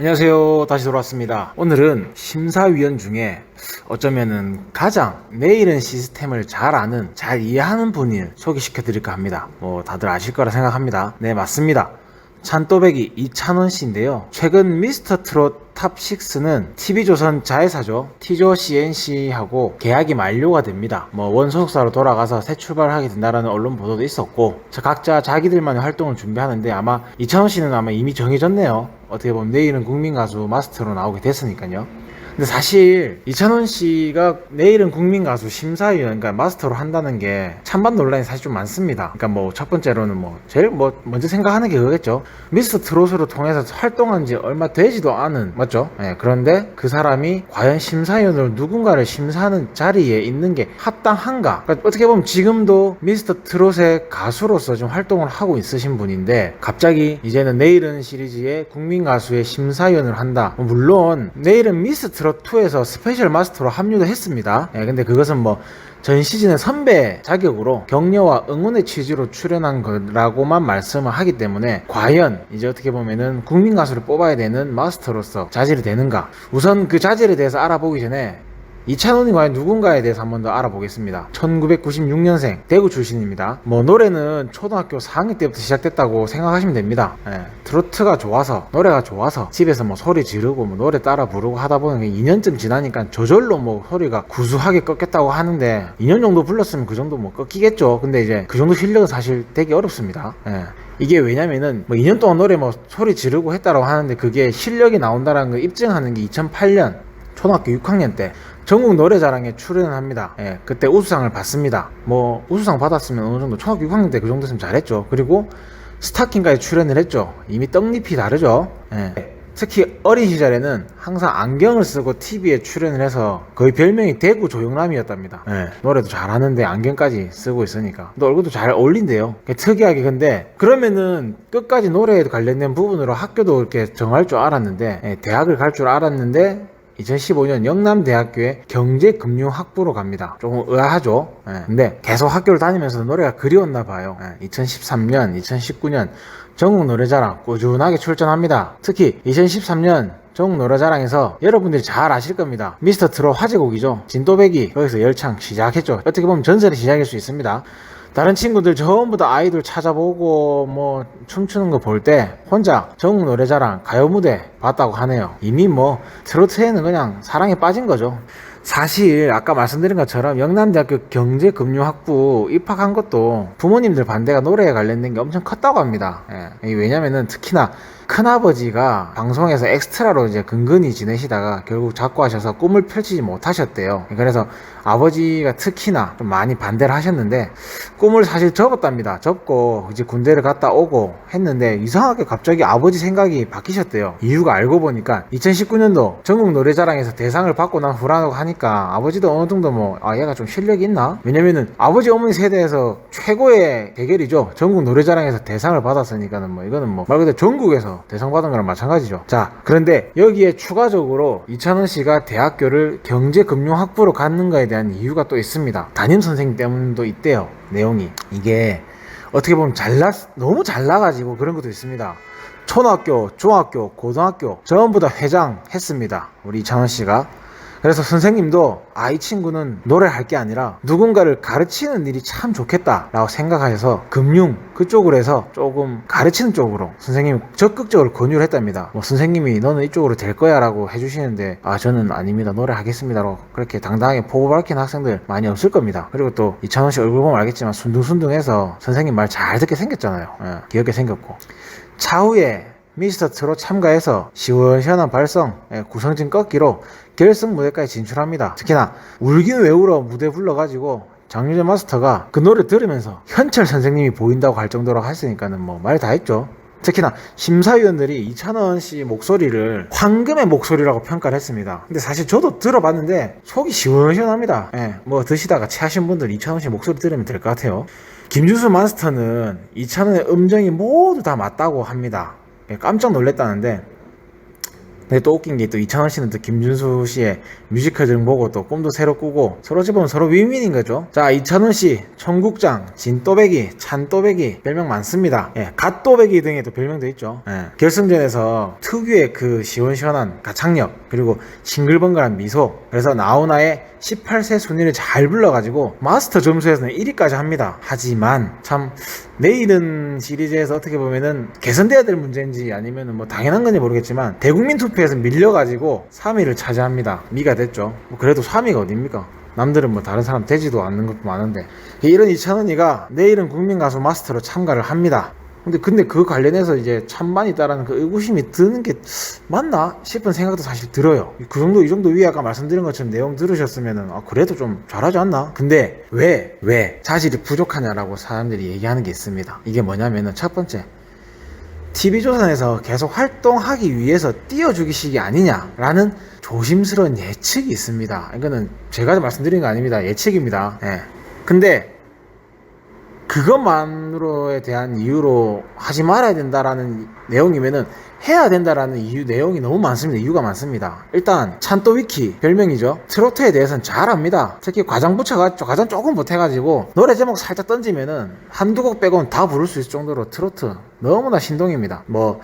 안녕하세요. 다시 돌아왔습니다. 오늘은 심사위원 중에 어쩌면은 가장 내일은 시스템을 잘 아는, 잘 이해하는 분을 소개시켜 드릴까 합니다. 다들 아실 거라 생각합니다. 네, 맞습니다. 찬또배기 이찬원 씨인데요. 최근 미스터 트롯 탑6는 TV조선 자회사죠. 티조 CNC하고 계약이 만료가 됩니다. 원소속사로 돌아가서 새 출발하게 된다라는 언론 보도도 있었고, 각자 자기들만의 활동을 준비하는데 아마 이찬원 씨는 이미 정해졌네요. 어떻게 보면 내일은 국민가수 마스터로 나오게 됐으니까요. 근데 사실 이찬원 씨가 내일은 국민가수 심사위원, 그러니까 마스터로 한다는 게 찬반 논란이 사실 좀 많습니다. 그러니까 첫 번째로는 제일 먼저 생각하는 게 그거겠죠. 미스터 트롯으로 통해서 활동한 지 얼마 되지도 않은, 맞죠? 네, 그런데 그 사람이 과연 심사위원으로 누군가를 심사하는 자리에 있는 게 합당한가? 그러니까 어떻게 보면 지금도 미스터 트롯의 가수로서 좀 활동을 하고 있으신 분인데 갑자기 이제는 내일은 시리즈의 국민가수의 심사위원을 한다. 물론 내일은 미스터 트롯 2에서 스페셜 마스터로 합류도 했습니다. 근데 그것은 전 시즌의 선배 자격으로 격려와 응원의 취지로 출연한 거라고만 말씀을 하기 때문에 과연 이제 어떻게 보면은 국민 가수를 뽑아야 되는 마스터로서 자질이 되는가? 우선 그 자질에 대해서 알아보기 전에 이찬원이 과연 누군가에 대해서 한번 더 알아보겠습니다. 1996년생 대구 출신입니다. 노래는 초등학교 4학년 때부터 시작됐다고 생각하시면 됩니다. 트로트가 좋아서, 노래가 좋아서 집에서 소리 지르고 노래 따라 부르고 하다 보면 2년쯤 지나니까 저절로 소리가 구수하게 꺾였다고 하는데 2년 정도 불렀으면 그 정도 꺾이겠죠. 근데 이제 그 정도 실력은 사실 되게 어렵습니다. 이게 왜냐면은 2년 동안 노래 소리 지르고 했다라고 하는데 그게 실력이 나온다라는 걸 입증하는 게 2008년 초등학교 6학년 때 전국 노래자랑에 출연을 합니다. 그때 우수상을 받습니다. 우수상 받았으면 어느 정도 초등학교 6학년 때 그 정도 했으면 잘했죠. 그리고 스타킹까지 출연을 했죠. 이미 떡잎이 다르죠. 특히 어린 시절에는 항상 안경을 쓰고 TV에 출연을 해서 거의 별명이 대구 조영남이었답니다. 노래도 잘하는데 안경까지 쓰고 있으니까 또 얼굴도 잘 어울린대요. 특이하게. 근데 그러면은 끝까지 노래에 관련된 부분으로 학교도 이렇게 정할 줄 알았는데 대학을 갈 줄 알았는데 2015년 영남대학교에 경제금융학부로 갑니다. 조금 의아하죠. 근데 계속 학교를 다니면서 노래가 그리웠나 봐요. 2013년, 2019년 전국 노래자랑 꾸준하게 출전합니다. 특히 2013년 전국 노래자랑에서 여러분들이 잘 아실 겁니다. 미스터 트롯 화제곡이죠. 진또배기, 거기서 열창 시작했죠. 어떻게 보면 전설의 시작일 수 있습니다. 다른 친구들 전부 다 아이돌 찾아보고 춤추는 거 볼 때 혼자 전국 노래자랑 가요 무대 봤다고 하네요. 이미 트로트에는 그냥 사랑에 빠진 거죠. 사실 아까 말씀드린 것처럼 영남대학교 경제금융학부 입학한 것도 부모님들 반대가 노래에 관련된 게 엄청 컸다고 합니다. 왜냐면은 특히나 큰아버지가 방송에서 엑스트라로 이제 근근히 지내시다가 결국 자꾸 하셔서 꿈을 펼치지 못하셨대요. 그래서 아버지가 특히나 좀 많이 반대를 하셨는데 꿈을 사실 접었답니다. 접고 이제 군대를 갔다 오고 했는데 이상하게 갑자기 아버지 생각이 바뀌셨대요. 이유가 알고 보니까 2019년도 전국 노래자랑에서 대상을 받고 난 후라고 하니까 아버지도 어느 정도 얘가 좀 실력이 있나? 왜냐면은 아버지 어머니 세대에서 최고의 대결이죠. 전국 노래자랑에서 대상을 받았으니까는 이거는 말 그대로 전국에서 대상 받은 거랑 마찬가지죠. 자, 그런데 여기에 추가적으로 이찬원 씨가 대학교를 경제금융학부로 갔는 거에 대한 이유가 또 있습니다. 담임 선생님 때문도 있대요. 내용이 이게 어떻게 보면 너무 잘나가지고 그런 것도 있습니다. 초등학교, 중학교, 고등학교 전부 다 회장했습니다. 우리 이찬원 씨가. 그래서 선생님도 이 친구는 노래할 게 아니라 누군가를 가르치는 일이 참 좋겠다라고 생각하셔서 금융 그쪽으로 해서 조금 가르치는 쪽으로 선생님이 적극적으로 권유를 했답니다. 선생님이 너는 이쪽으로 될 거야 라고 해주시는데 저는 아닙니다, 노래 하겠습니다라고 그렇게 당당하게 포부 밝힌 학생들 많이 없을 겁니다. 그리고 또 이찬원 씨 얼굴 보면 알겠지만 순둥순둥해서 선생님 말 잘 듣게 생겼잖아요. 귀엽게 생겼고 차후에 미스터 트롯 참가해서 시원시원한 발성, 구성진 꺾기로 결승 무대까지 진출합니다. 특히나 울긴 왜 울어 무대 불러가지고 장유재 마스터가 그 노래 들으면서 현철 선생님이 보인다고 할 정도로 했으니까는 말 다 했죠. 특히나 심사위원들이 이찬원 씨 목소리를 황금의 목소리라고 평가를 했습니다. 근데 사실 저도 들어봤는데 속이 시원시원합니다. 드시다가 체하신 분들 이찬원 씨 목소리 들으면 될 것 같아요. 김준수 마스터는 이찬원의 음정이 모두 다 맞다고 합니다. 깜짝 놀랐다는데 근데 또 웃긴 게 또 이찬원 씨는 또 김준수 씨의 뮤지컬 등 보고 또 꿈도 새로 꾸고 서로 집으면 서로 윈윈인 거죠. 자, 이찬원 씨 청국장, 진또배기, 찬또배기 별명 많습니다. 예, 갓또배기 등의 또 별명도 있죠. 예, 결승전에서 특유의 그 시원시원한 가창력 그리고 싱글벙글한 미소 그래서 나훈아의 18세 순위를 잘 불러가지고 마스터 점수에서는 1위까지 합니다. 하지만 참 내일은 시리즈에서 어떻게 보면은 개선돼야 될 문제인지 아니면은 뭐 당연한 건지 모르겠지만 대국민 투표에서 밀려가지고 3위를 차지합니다. 미가 됐죠. 뭐 그래도 3위가 어딥니까? 남들은 뭐 다른 사람 되지도 않는 것도 많은데 이런 이찬원이가 내일은 국민가수 마스터로 참가를 합니다. 근데 그 관련해서 이제 찬반이 있다라는 그 의구심이 드는 게 맞나 싶은 생각도 사실 들어요. 이 정도 위에 아까 말씀드린 것처럼 내용 들으셨으면은 그래도 좀 잘하지 않나? 근데 왜 자질이 부족하냐라고 사람들이 얘기하는 게 있습니다. 이게 뭐냐면은 첫 번째 TV조선에서 계속 활동하기 위해서 띄워주기식이 아니냐라는 조심스러운 예측이 있습니다. 이거는 제가 말씀드린 거 아닙니다. 예측입니다. 예. 근데 그것만으로에 대한 이유로 하지 말아야 된다라는 내용이면은 해야 된다라는 내용이 너무 많습니다. 이유가 많습니다. 일단 찬또위키 별명이죠. 트로트에 대해서는 잘 압니다. 특히 과장 조금 못해가지고 노래 제목 살짝 던지면은 한두 곡 빼고는 다 부를 수 있을 정도로 트로트 너무나 신동입니다. 뭐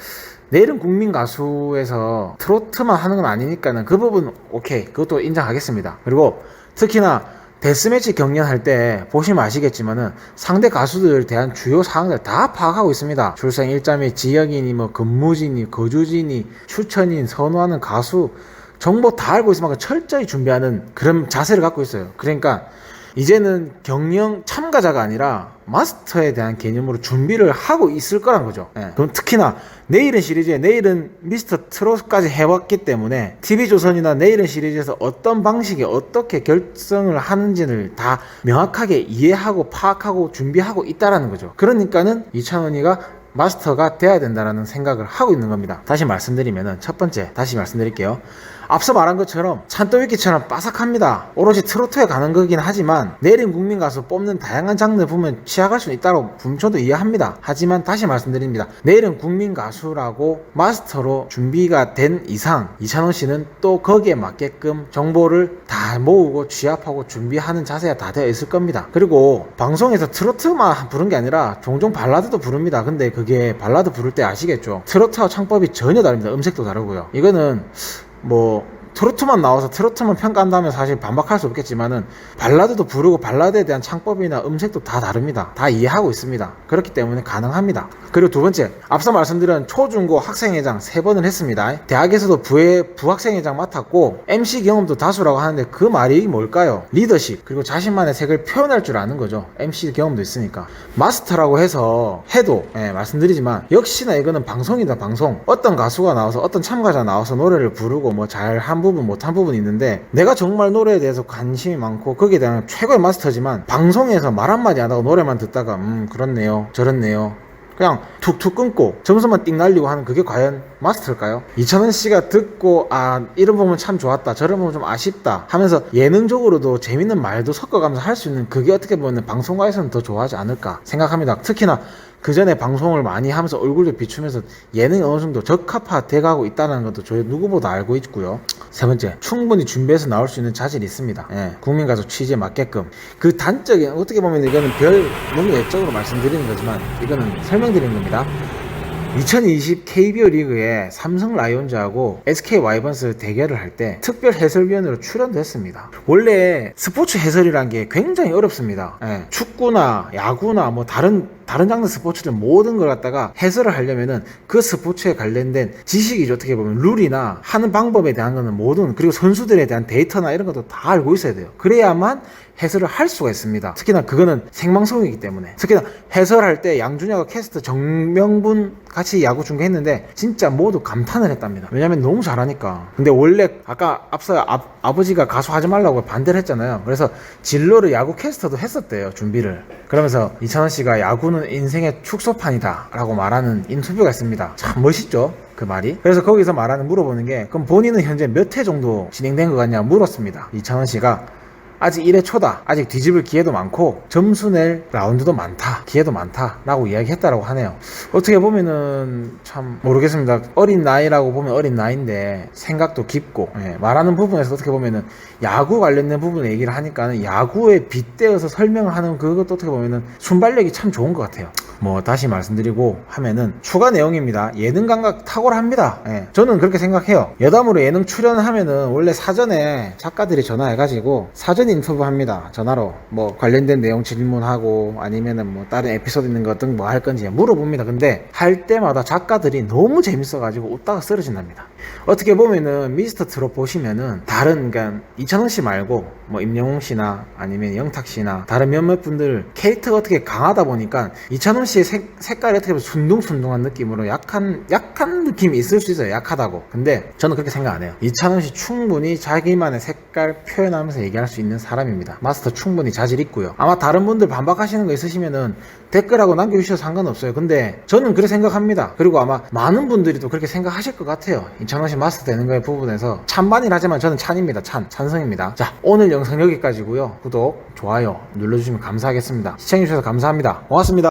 내일은 국민 가수에서 트로트만 하는 건 아니니까는 그 부분 오케이 그것도 인정하겠습니다. 그리고 특히나 데스매치 경연할 때 보시면 아시겠지만은 상대 가수들에 대한 주요 사항들 다 파악하고 있습니다. 출생 일자매, 지역인이, 뭐 근무지니, 거주지니, 추천인, 선호하는 가수 정보 다 알고 있으면 철저히 준비하는 그런 자세를 갖고 있어요. 그러니까 이제는 경영 참가자가 아니라 마스터에 대한 개념으로 준비를 하고 있을 거란 거죠. 예. 그럼 특히나 내일은 시리즈에 내일은 미스터 트롯까지 해왔기 때문에 TV조선이나 내일은 시리즈에서 어떤 방식에 어떻게 결성을 하는지를 다 명확하게 이해하고 파악하고 준비하고 있다라는 거죠. 그러니까는 이찬원이가 마스터가 돼야 된다라는 생각을 하고 있는 겁니다. 다시 말씀드리면은 첫 번째 다시 말씀드릴게요. 앞서 말한 것처럼 찬또위키처럼 빠삭합니다. 오로지 트로트에 가는 거긴 하지만 내일은 국민 가수 뽑는 다양한 장르 보면 취약할 수 있다고 저도 이해합니다. 하지만 다시 말씀드립니다. 내일은 국민 가수라고 마스터로 준비가 된 이상 이찬원 씨는 또 거기에 맞게끔 정보를 다 모으고 취합하고 준비하는 자세가 다 되어 있을 겁니다. 그리고 방송에서 트로트만 부른 게 아니라 종종 발라드도 부릅니다. 근데 그게 발라드 부를 때 아시겠죠? 트로트와 창법이 전혀 다릅니다. 음색도 다르고요. 이거는 뭐 트로트만 나와서 트로트만 평가한다면 사실 반박할 수 없겠지만은 발라드도 부르고 발라드에 대한 창법이나 음색도 다 다릅니다. 다 이해하고 있습니다. 그렇기 때문에 가능합니다. 그리고 두 번째, 앞서 말씀드린 초중고 학생회장 3번을 했습니다. 대학에서도 부학생회장 맡았고 MC 경험도 다수라고 하는데 그 말이 뭘까요? 리더십 그리고 자신만의 색을 표현할 줄 아는 거죠. MC 경험도 있으니까. 마스터라고 해서 해도 말씀드리지만 역시나 이거는 방송이다. 방송. 어떤 가수가 나와서 어떤 참가자 나와서 노래를 부르고 뭐 잘한 부분 못한 부분이 있는데 내가 정말 노래에 대해서 관심이 많고 거기에 대한 최고의 마스터지만 방송에서 말 한마디 안 하고 노래만 듣다가 그렇네요 저렇네요 그냥 툭툭 끊고 점수만 띵 날리고 하는 그게 과연 마스터일까요? 이찬원 씨가 듣고 이런 부분 참 좋았다 저런 부분 좀 아쉽다 하면서 예능적으로도 재밌는 말도 섞어가면서 할 수 있는 그게 어떻게 보면 방송가에서는 더 좋아하지 않을까 생각합니다. 특히나 그 전에 방송을 많이 하면서 얼굴도 비추면서 예능이 어느 정도 적합화돼 가고 있다는 것도 저희 누구보다 알고 있고요. 세 번째, 충분히 준비해서 나올 수 있는 자질이 있습니다. 국민가수 취지에 맞게끔. 그 단적인, 어떻게 보면 이거는 너무 외적으로 말씀드리는 거지만 이거는 설명드리는 겁니다. 2020 KBO 리그에 삼성 라이온즈하고 SK 와이번스 대결을 할 때 특별 해설위원으로 출연도 했습니다. 원래 스포츠 해설이란 게 굉장히 어렵습니다. 축구나 야구나 뭐 다른 장르 스포츠들 모든 걸 갖다가 해설을 하려면은 그 스포츠에 관련된 지식이죠. 어떻게 보면 룰이나 하는 방법에 대한 거는 모든 그리고 선수들에 대한 데이터나 이런 것도 다 알고 있어야 돼요. 그래야만 해설을 할 수가 있습니다. 특히나 그거는 생방송이기 때문에. 특히나 해설할 때 양준혁과 캐스터 정명분 같이 야구 중계했는데 진짜 모두 감탄을 했답니다. 왜냐면 너무 잘하니까. 근데 원래 아까 앞서 아버지가 가수 하지 말라고 반대를 했잖아요. 그래서 진로를 야구 캐스터도 했었대요. 준비를. 그러면서 이찬원 씨가 야구는 인생의 축소판이다 라고 말하는 인터뷰가 있습니다. 참 멋있죠? 그 말이. 그래서 거기서 물어보는 게 그럼 본인은 현재 몇 회 정도 진행된 것 같냐 물었습니다. 이찬원 씨가 아직 1회 초다. 아직 뒤집을 기회도 많고 점수 낼 라운드도 많다. 기회도 많다. 라고 이야기했다라고 하네요. 어떻게 보면은 참 모르겠습니다. 어린 나이라고 보면 어린 나이인데 생각도 깊고 말하는 부분에서 어떻게 보면은 야구 관련된 부분에 얘기를 하니까는 야구에 빗대어서 설명을 하는 그것도 어떻게 보면은 순발력이 참 좋은 것 같아요. 뭐 다시 말씀드리고 하면은 추가 내용입니다. 예능 감각 탁월합니다. 저는 그렇게 생각해요. 여담으로 예능 출연하면은 원래 사전에 작가들이 전화해가지고 사전 인터뷰 합니다. 전화로 뭐 관련된 내용 질문하고 아니면은 뭐 다른 에피소드 있는 거 등 뭐 할 건지 물어봅니다. 근데 할 때마다 작가들이 너무 재밌어가지고 웃다가 쓰러진답니다. 어떻게 보면은 미스터 트롯 보시면은 다른 그러니까 이찬원 씨 말고 뭐 임영웅 씨나 아니면 영탁 씨나 다른 몇몇 분들 캐릭터가 어떻게 강하다 보니까 이찬원 씨의 색깔이 어떻게 보면 순둥순둥한 느낌으로 약한 느낌이 있을 수 있어요. 약하다고. 근데 저는 그렇게 생각 안 해요. 이찬원 씨 충분히 자기만의 색깔 표현하면서 얘기할 수 있는 사람입니다. 마스터 충분히 자질 있고요. 아마 다른 분들 반박하시는 거 있으시면은 댓글하고 남겨주셔도 상관없어요. 근데 저는 그렇게 생각합니다. 그리고 아마 많은 분들이 또 그렇게 생각하실 것 같아요. 이찬원 씨 마스터 되는 거에 부분에서 찬반이라 하지만 저는 찬입니다. 찬성입니다. 자, 오늘 영상 여기까지고요. 구독, 좋아요 눌러주시면 감사하겠습니다. 시청해주셔서 감사합니다. 고맙습니다.